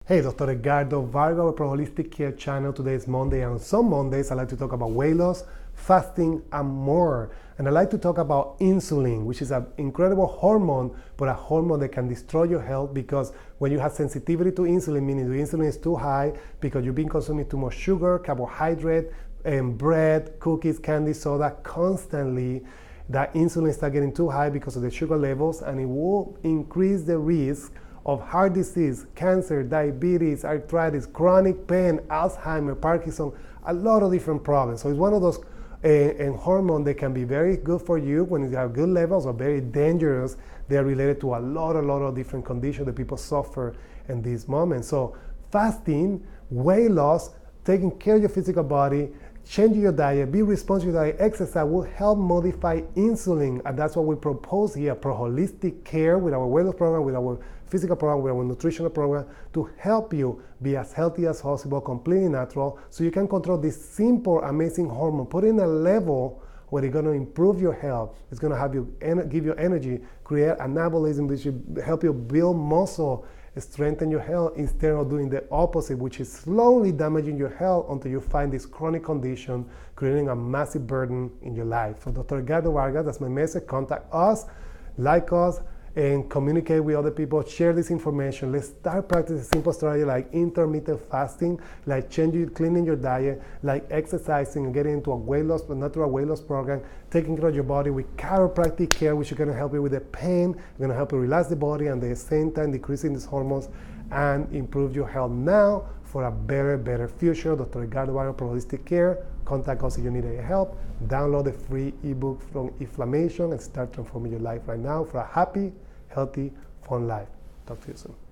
Hey, Dr. Edgardo Varga, our Pro Holistic Care channel. Today is Monday, and on some Mondays I like to talk about weight loss, fasting, and more. And I like to talk about insulin, which is an incredible hormone, but a hormone that can destroy your health because when you have sensitivity to insulin, meaning the insulin is too high because you've been consuming too much sugar, carbohydrate, and bread, cookies, candy, soda constantly, that insulin starts getting too high because of the sugar levels, and it will increase the risk of heart disease, cancer, diabetes, arthritis, chronic pain, Alzheimer, Parkinson, a lot of different problems. So it's one of those hormones that can be very good for you when you have good levels, or very dangerous. They are related to a lot of different conditions that people suffer in this moment. So fasting, weight loss, taking care of your physical body, changing your diet, be responsible to your diet, exercise will help modify insulin, and that's what we propose here, Pro Holistic Care, with our weight loss program, with our physical program, with our nutritional program, to help you be as healthy as possible, completely natural, so you can control this simple, amazing hormone, put in a level where it's going to improve your health. It's going to have you give you energy, create anabolism, which will help you build muscle, strengthen your health, instead of doing the opposite, which is slowly damaging your health until you find this chronic condition, creating a massive burden in your life. For Dr. Edgardo Varga, that's my message. Contact us, like us, and communicate with other people. Share this information. Let's start practicing simple strategy like intermittent fasting, like cleaning your diet, like exercising and getting into a weight loss, natural weight loss program, taking care of your body with chiropractic care, which is going to help you with the pain, going to help you relax the body, and at the same time decreasing these hormones and improve your health now for a better future. Dr. Edgardo Varga, Pro Holistic Care. Contact us if you need any help. Download the free ebook from Inflammation and start transforming your life right now for a happy, healthy, fun life. Talk to you soon.